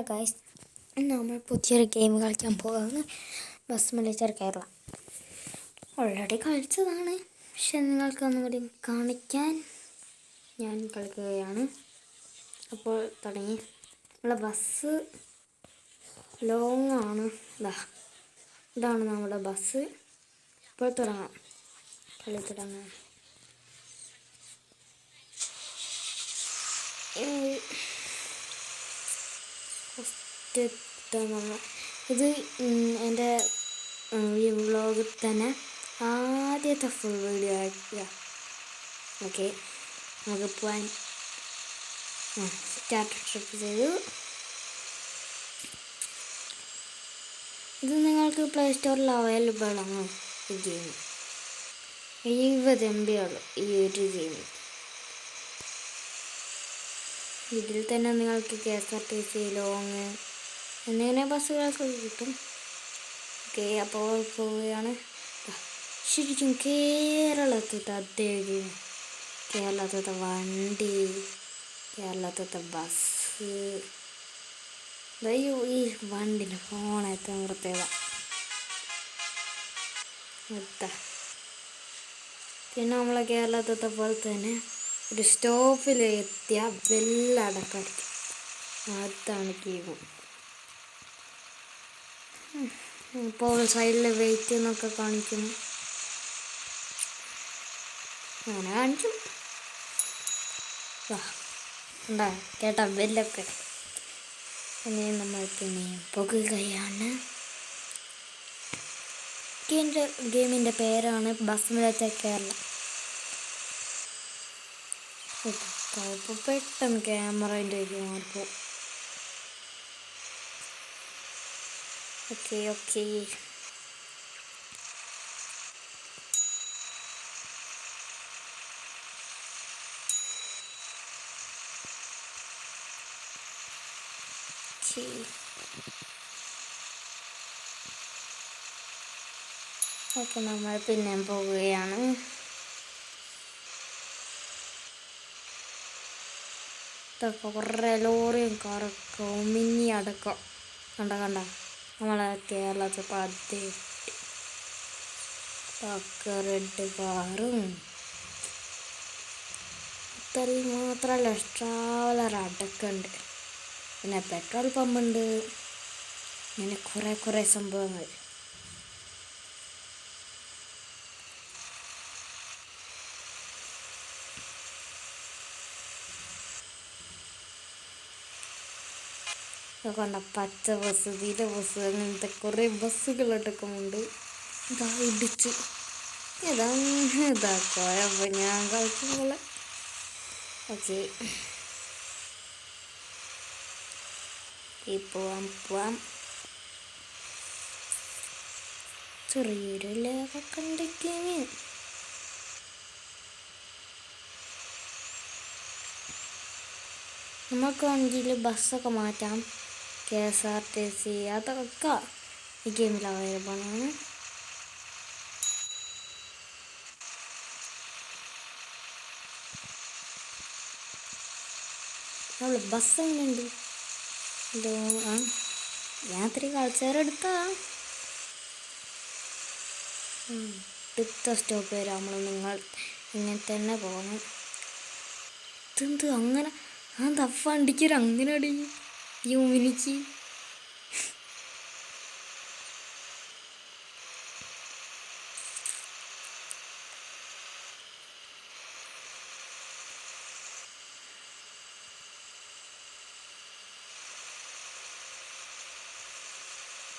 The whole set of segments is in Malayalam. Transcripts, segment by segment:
ഗൈസ്, നമ്മൾ പുതിയൊരു ഗെയിം കളിക്കാൻ പോകുന്നത് ബസ് മിലിറ്ററി കേരള. ഓൾറെഡി കളിച്ചതാണ്, പക്ഷെ നിങ്ങൾക്ക് ഒന്നുകൂടി കാണിക്കാൻ ഞാൻ കളിക്കുകയാണ്. അപ്പോൾ തുടങ്ങി. നമ്മളെ ബസ് ലോങ് ആണ്. ഇതാണ് നമ്മുടെ ബസ്. ഇപ്പോൾ തുടങ്ങാം, കളി തുടങ്ങാം. ഇത് എൻ്റെ ഈ വ്ളോഗിൽ തന്നെ ആദ്യത്തെ ഫുൾ വീഡിയോ ആക്കുക. ഓക്കെ, നമുക്ക് പോകാൻ സ്റ്റാർട്ട് ട്രിപ്പ് ചെയ്തു. ഇത് നിങ്ങൾക്ക് പ്ലേ സ്റ്റോറിൽ അവൈലബിൾ ആണ്. ഈ ഗെയിം 20 MB ഉള്ളു ഈ ഒരു ഗെയിം. ഇതിൽ തന്നെ നിങ്ങൾക്ക് KSRTC, ലോങ് എന്നിങ്ങനെ ബസ്സുകളൊക്കെ കിട്ടും. ഓക്കെ, അപ്പോൾ പോവുകയാണ്. ശരിക്കും കേരളത്തിലത്തെ അതേ ഗെയിം, കേരളത്തിലത്തെ വണ്ടി, കേരളത്തിലത്തെ ബസ്. ഈ വണ്ടിൻ്റെ ഫോണത്തെ പ്രത്യേകത. പിന്നെ നമ്മളെ കേരളത്തിലത്തെ പോലെ തന്നെ ഒരു സ്റ്റോപ്പിൽ എത്തിയ ബെല്ലടക്കടിക്കും. അതാണ് ഗെയിം. ഇപ്പോൾ സൈഡിൽ വെയിറ്റ് എന്നൊക്കെ കാണിക്കും. അങ്ങനെ കാണിക്കും. ഉണ്ടാ കേട്ടാ ബെല്ലൊക്കെ. ഇനി നമ്മൾ പിന്നെ പോകുകയാണ്. ഗെയിമിൻ്റെ പേരാണ് ബസ് മിലിറ്ററി കേരള. ഇപ്പോൾ പെട്ടെന്ന് ക്യാമറേൻ്റെ മാറിപ്പോവും. ഓക്കെ ഓക്കെ, ഓക്കെ നമ്മൾ പിന്നെ പോവുകയാണ്. ഇതൊക്കെ കുറേ ലോറിയും കാറൊക്കെ മിന്നി അടക്കം. കണ്ട നമ്മളെ കേരളത്തിൽ പതി റെഡ് കാറും. ഇത്രയും മാത്രമല്ല, ട്രാവലർ അടക്കമുണ്ട്. പിന്നെ പെട്രോൾ പമ്പുണ്ട്. ഇങ്ങനെ കുറേ സംഭവങ്ങൾ. കണ്ട പച്ച ബസ്, നീല ബസ്, അങ്ങനത്തെ കുറേ ബസ്സുകളടക്കമുണ്ട്. ഇതാ ഇടിച്ച് ഇതാ കുഴപ്പം ഞാൻ കളിക്കുമ്പോൾ. ഓക്കെ, പോവാം. ചെറിയൊരു ലേഖൊക്കെ ഉണ്ടെങ്കിൽ നമുക്ക് വണ്ടിയിൽ ബസ്സൊക്കെ മാറ്റാം. KSRTC അതൊക്കെ ഈ ഗെയിമിൽ അവൈലബിൾ ആണ്. നമ്മൾ ബസ് എങ്ങനെയുണ്ട്? ഞാൻ ഇത്തിരി കളിച്ചവരെടുത്താ അടുത്ത സ്റ്റോപ്പ് വരെ നിങ്ങൾ ഇങ്ങനെ തന്നെ പോകണം. ഇതെന്ത് അങ്ങനെ വണ്ടിക്കൊരു അങ്ങനെ അടി യൂമിനിക്ക്.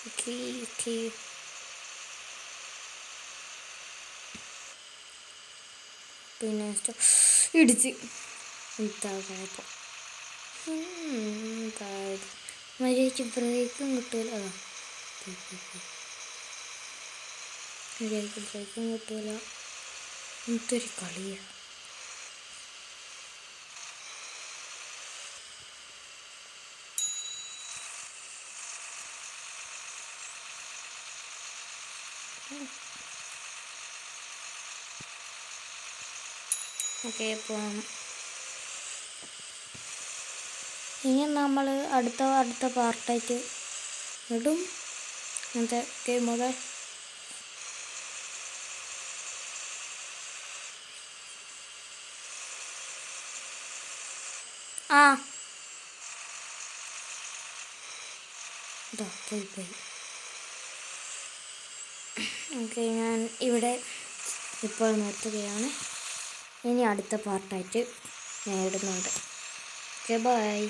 ഓക്കെ പിന്നെ ഇടിച്ച് ഇതായപ്പോൾ മര്യാദയ്ക്ക് ബ്രേക്കും കിട്ടില്ല. മര്യാദയ്ക്ക് ബ്രേക്കും കിട്ടില്ല. എന്തൊരു കളിയാണ്. ഓക്കെ, പോവാം. ഇനി നമ്മൾ അടുത്ത പാർട്ടായിട്ട് ഇടും അങ്ങനത്തെ ഗെയിമൊക്കെ. ആ പോയി. ഓക്കെ, ഞാൻ ഇവിടെ ഇപ്പോൾ നിർത്തുകയാണ്. ഇനി അടുത്ത പാർട്ടായിട്ട് ഞാൻ ഇടുന്നുണ്ട്. Okay, by.